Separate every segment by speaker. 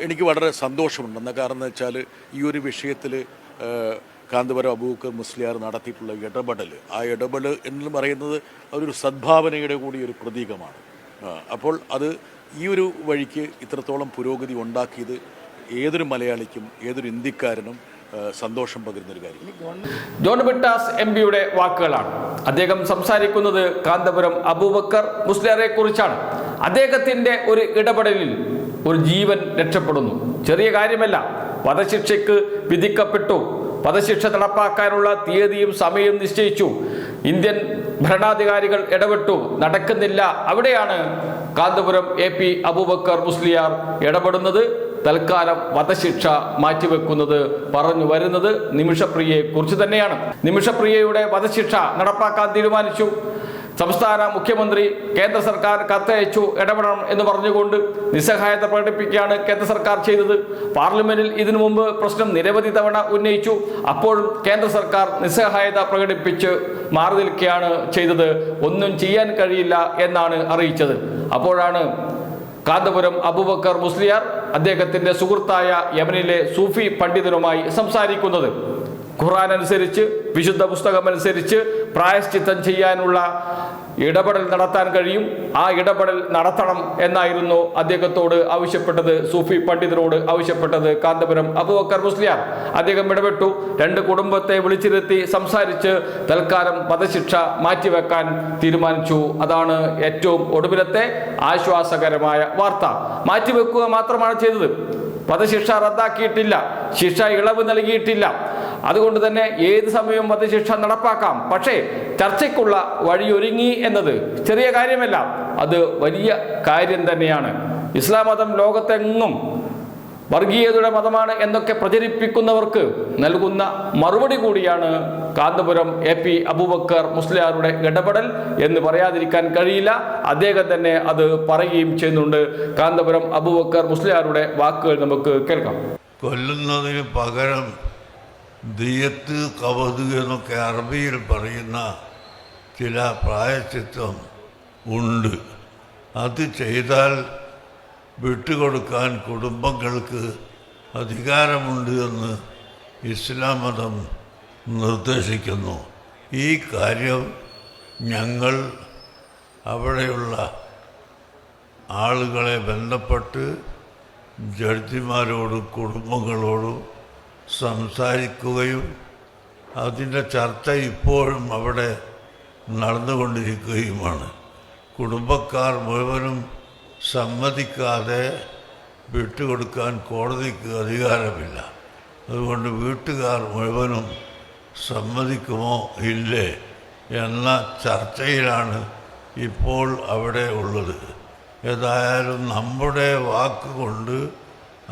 Speaker 1: എനിക്ക് വളരെ സന്തോഷമുണ്ട്. കാരണം എന്ന് വെച്ചാൽ ഈ ഒരു വിഷയത്തിൽ കാന്തപുരം അബൂബക്കർ മുസ്ലിയാർ നടത്തിയിട്ടുള്ള ഇടപെടൽ, ആ ഇടപെടൽ എന്ന് പറയുന്നത് അതൊരു സദ്ഭാവനയുടെ കൂടി ഒരു പ്രതീകമാണ്. അപ്പോൾ അത് ഈ ഒരു വഴിക്ക് ഇത്രത്തോളം പുരോഗതി ഉണ്ടാക്കിയത് ഏതൊരു മലയാളിക്കും ഏതൊരു ഇന്ത്യക്കാരനും സന്തോഷം പകരുന്നൊരു കാര്യം.
Speaker 2: ജോൺ ബ്രിട്ടാസ് MP-യുടെ വാക്കുകളാണ്. അദ്ദേഹം സംസാരിക്കുന്നത് കാന്തപുരം അബൂബക്കർ മുസ്ലിയാരെ കുറിച്ചാണ്. അദ്ദേഹത്തിൻ്റെ ഒരു ഇടപെടലിൽ ഒരു ജീവൻ രക്ഷപ്പെടുന്നു. ചെറിയ കാര്യമല്ല. വധശിക്ഷയ്ക്ക് വിധിക്കപ്പെട്ടു. വധശിക്ഷ നടപ്പാക്കാനുള്ള തീയതിയും സമയവും നിശ്ചയിച്ചു. ഇന്ത്യൻ ഭരണാധികാരികൾ ഇടപെട്ടു. നടക്കുന്നില്ല. അവിടെയാണ് കാന്തപുരം AP അബൂബക്കർ മുസ്ലിയാർ ഇടപെടുന്നത്. തൽക്കാലം വധശിക്ഷ മാറ്റിവെക്കുന്നത്. പറഞ്ഞു വരുന്നത് നിമിഷപ്രിയയെ കുറിച്ച് തന്നെയാണ്. നിമിഷപ്രിയയുടെ വധശിക്ഷ നടപ്പാക്കാൻ തീരുമാനിച്ചു. സംസ്ഥാന മുഖ്യമന്ത്രി കേന്ദ്ര സർക്കാർ കത്തയച്ചു ഇടപെടണം എന്ന് പറഞ്ഞുകൊണ്ട് നിസ്സഹായത പ്രകടിപ്പിക്കുകയാണ് കേന്ദ്ര സർക്കാർ ചെയ്തത്. പാർലമെന്റിൽ ഇതിനു മുമ്പ് പ്രശ്നം നിരവധി തവണ ഉന്നയിച്ചു. അപ്പോഴും കേന്ദ്ര സർക്കാർ നിസ്സഹായത പ്രകടിപ്പിച്ച് മാറി നിൽക്കുകയാണ് ചെയ്തത്. ഒന്നും ചെയ്യാൻ കഴിയില്ല എന്നാണ് അറിയിച്ചത്. അപ്പോഴാണ് കാന്തപുരം അബൂബക്കർ മുസ്ലിയാർ അദ്ദേഹത്തിൻ്റെ സുഹൃത്തായ യമനിലെ സൂഫി പണ്ഡിതനുമായി സംസാരിക്കുന്നത്. ഖുർആൻ അനുസരിച്ച്, വിശുദ്ധ പുസ്തകം അനുസരിച്ച് പ്രായശ്ചിത്തം ചെയ്യാനുള്ള ഇടപെടൽ നടത്താൻ കഴിയും. ആ ഇടപെടൽ നടത്തണം എന്നായിരുന്നു അദ്ദേഹത്തോട് ആവശ്യപ്പെട്ടത്. സൂഫി പണ്ഡിതരോട് ആവശ്യപ്പെട്ടത് കാന്തപുരം അബൂബക്കർ മുസ്ലിയാർ. അദ്ദേഹം ഇടപെട്ടു. രണ്ട് കുടുംബത്തെ വിളിച്ചിരുത്തി സംസാരിച്ച് തൽക്കാലം വധശിക്ഷ മാറ്റിവെക്കാൻ തീരുമാനിച്ചു. അതാണ് ഏറ്റവും ഒടുവിലത്തെ ആശ്വാസകരമായ വാർത്ത. മാറ്റിവെക്കുക മാത്രമാണ് ചെയ്തത്. വധശിക്ഷ റദ്ദാക്കിയിട്ടില്ല. ശിക്ഷ ഇളവ് നൽകിയിട്ടില്ല. അതുകൊണ്ട് തന്നെ ഏത് സമയവും വധശിക്ഷ നടപ്പാക്കാം. പക്ഷേ ചർച്ചയ്ക്കുള്ള വഴിയൊരുങ്ങി എന്നത് ചെറിയ കാര്യമല്ല. അത് വലിയ കാര്യം തന്നെയാണ്. ഇസ്ലാം മതം ലോകത്തെങ്ങും വർഗീയതയുടെ മതമാണ് എന്നൊക്കെ പ്രചരിപ്പിക്കുന്നവർക്ക് നൽകുന്ന മറുപടി കൂടിയാണ് കാന്തപുരം AP അബൂബക്കർ മുസ്ലിയാരുടെ ഇടപെടൽ എന്ന് പറയാതിരിക്കാൻ കഴിയില്ല. അദ്ദേഹം തന്നെ അത് പറയുകയും ചെയ്യുന്നുണ്ട്. കാന്തപുരം അബൂബക്കർ മുസ്ലിയാരുടെ വാക്കുകൾ നമുക്ക് കേൾക്കാം.
Speaker 3: കൊല്ലുന്നതിന് പകരം ദിയത്ത് കവത് എന്നൊക്കെ അറബിയിൽ പറയുന്ന ചില പ്രായശ്ചിത്തം ഉണ്ട്. അത് ചെയ്താൽ വിട്ടുകൊടുക്കാൻ കുടുംബങ്ങൾക്ക് അധികാരമുണ്ട് എന്ന് ഇസ്ലാം മതം നിർദ്ദേശിക്കുന്നു. ഈ കാര്യം ഞങ്ങൾ അവിടെയുള്ള ആളുകളെ ബന്ധപ്പെട്ട് ജഡ്ജിമാരോടും കുടുംബങ്ങളോടും സംസാരിക്കുകയും അതിൻ്റെ ചർച്ച ഇപ്പോഴും അവിടെ നടന്നുകൊണ്ടിരിക്കുകയുമാണ്. കുടുംബക്കാർ മുഴുവനും സമ്മതിക്കാതെ വിട്ടുകൊടുക്കാൻ കോടതിക്ക് അധികാരമില്ല. അതുകൊണ്ട് വീട്ടുകാർ മുഴുവനും സമ്മതിക്കുമോ ഇല്ലേ എന്ന ചർച്ചയിലാണ് ഇപ്പോൾ അവിടെ ഉള്ളത്. ഏതായാലും നമ്മുടെ വാക്കുകൊണ്ട്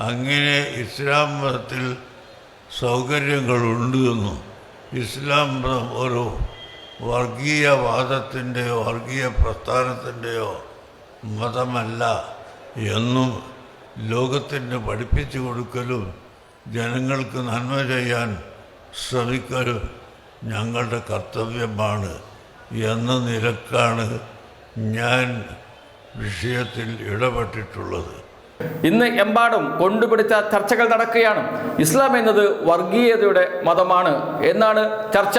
Speaker 3: അങ്ങനെ ഇസ്ലാം മതത്തിൽ സൗകര്യങ്ങളുണ്ട് എന്നും ഇസ്ലാം മതം ഒരു വർഗീയവാദത്തിൻ്റെയോ വർഗീയ പ്രസ്ഥാനത്തിൻ്റെയോ മതമല്ല എന്നും ലോകത്തിന് പഠിപ്പിച്ചു കൊടുക്കലും ജനങ്ങൾക്ക് നന്മ ചെയ്യാൻ ശ്രമിക്കലും ഞങ്ങളുടെ കർത്തവ്യമാണ് എന്ന നിലക്കാണ് ഞാൻ വിഷയത്തിൽ ഇടപെട്ടിട്ടുള്ളത്.
Speaker 2: ഇന്ന് എമ്പാടും കൊണ്ടുപിടിച്ച ചർച്ചകൾ നടക്കുകയാണ്. ഇസ്ലാം എന്നത് വർഗീയതയുടെ മതമാണ് എന്നാണ് ചർച്ച.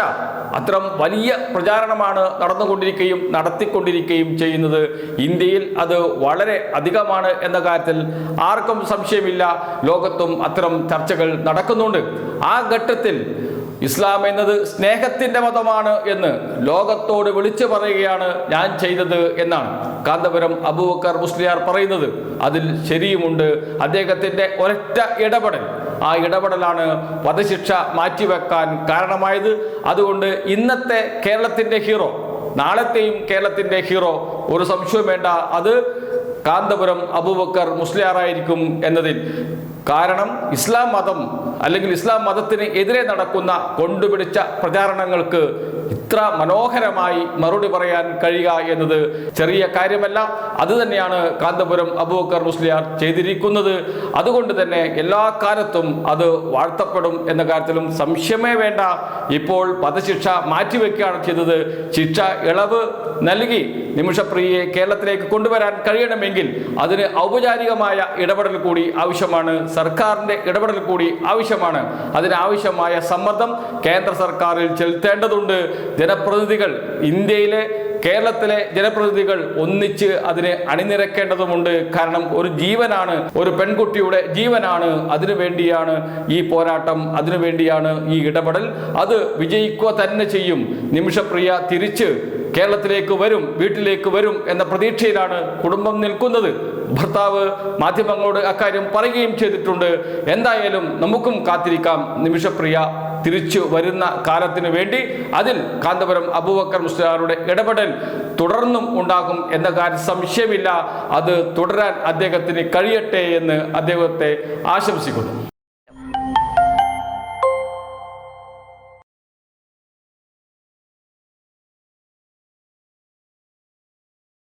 Speaker 2: അത്തരം വലിയ പ്രചാരണമാണ് നടന്നുകൊണ്ടിരിക്കുകയും നടത്തിക്കൊണ്ടിരിക്കുകയും ചെയ്യുന്നത്. ഇന്ത്യയിൽ അത് വളരെ അധികമാണ് എന്ന കാര്യത്തിൽ ആർക്കും സംശയമില്ല. ലോകത്തും അത്തരം ചർച്ചകൾ നടക്കുന്നുണ്ട്. ആ ഘട്ടത്തിൽ ഇസ്ലാം എന്നത് സ്നേഹത്തിൻ്റെ മതമാണ് എന്ന് ലോകത്തോട് വിളിച്ചു പറയുകയാണ് ഞാൻ ചെയ്തത് എന്നാണ് കാന്തപുരം അബൂബക്കർ മുസ്ലിയാർ പറയുന്നത്. അതിൽ ശരിയുമുണ്ട്. അദ്ദേഹത്തിൻ്റെ ഒരൊറ്റ ഇടപെടൽ, ആ ഇടപെടലാണ് വധശിക്ഷ മാറ്റിവെക്കാൻ കാരണമായത്. അതുകൊണ്ട് ഇന്നത്തെ കേരളത്തിൻ്റെ ഹീറോ, നാളത്തെയും കേരളത്തിൻ്റെ ഹീറോ ഒരു സംശയവും വേണ്ട, അത് കാന്തപുരം അബൂബക്കർ മുസ്ലിയാറായിരിക്കും എന്നതിൽ. കാരണം ഇസ്ലാം മതം അല്ലെങ്കിൽ ഇസ്ലാം മതത്തിന് എതിരെ നടക്കുന്ന കൊണ്ടുപിടിച്ച പ്രചാരണങ്ങൾക്ക് ഇത്ര മനോഹരമായി മറുപടി പറയാൻ കഴിയുക എന്നത് ചെറിയ കാര്യമല്ല. അതുതന്നെയാണ് കാന്തപുരം അബൂബക്കർ മുസ്ലിയാർ ചെയ്തിരിക്കുന്നത്. അതുകൊണ്ട് തന്നെ എല്ലാ കാലത്തും അത് വാഴ്ത്തപ്പെടും എന്ന കാര്യത്തിലും സംശയമേ വേണ്ട. ഇപ്പോൾ വധശിക്ഷ മാറ്റിവെക്കുകയാണ് ചെയ്തത്. ശിക്ഷ ഇളവ് നൽകി നിമിഷപ്രിയയെ കേരളത്തിലേക്ക് കൊണ്ടുവരാൻ കഴിയണമെങ്കിൽ അതിന് ഔപചാരികമായ ഇടപെടൽ കൂടി ആവശ്യമാണ്, സർക്കാരിൻ്റെ ഇടപെടൽ കൂടി ആവശ്യമാണ്. അതിനാവശ്യമായ സമ്മർദ്ദം കേന്ദ്ര സർക്കാരിൽ ചെലുത്തേണ്ടതുണ്ട്. ജനപ്രതിനിധികൾ, ഇന്ത്യയിലെ കേരളത്തിലെ ജനപ്രതിനിധികൾ ഒന്നിച്ച് അതിനെ അണിനിരക്കേണ്ടതുണ്ട്. കാരണം ഒരു ജീവനാണ്, ഒരു പെൺകുട്ടിയുടെ ജീവനാണ്. അതിനുവേണ്ടിയാണ് ഈ പോരാട്ടം, അതിനുവേണ്ടിയാണ് ഈ ഇടപെടൽ. അത് വിജയിക്കുക തന്നെ ചെയ്യും. നിമിഷപ്രിയ തിരിച്ച് കേരളത്തിലേക്ക് വരും, വീട്ടിലേക്ക് വരും എന്ന പ്രതീക്ഷയിലാണ് കുടുംബം നിൽക്കുന്നത്. ഭർത്താവ് മാധ്യമങ്ങളോട് അക്കാര്യം പറയുകയും ചെയ്തിട്ടുണ്ട്. എന്തായാലും നമുക്കും കാത്തിരിക്കാം നിമിഷപ്രിയ തിരിച്ചു വരുന്ന കാലത്തിന് വേണ്ടി. അതിൽ കാന്തപുരം അബൂബക്കർ മുസ്ലിയാരുടെ ഇടപെടൽ തുടർന്നും ഉണ്ടാകും എന്ന കാര്യം സംശയമില്ല. അത് തുടരാൻ അദ്ദേഹത്തിന് കഴിയട്ടെ എന്ന് അദ്ദേഹത്തെ ആശംസിക്കുന്നു.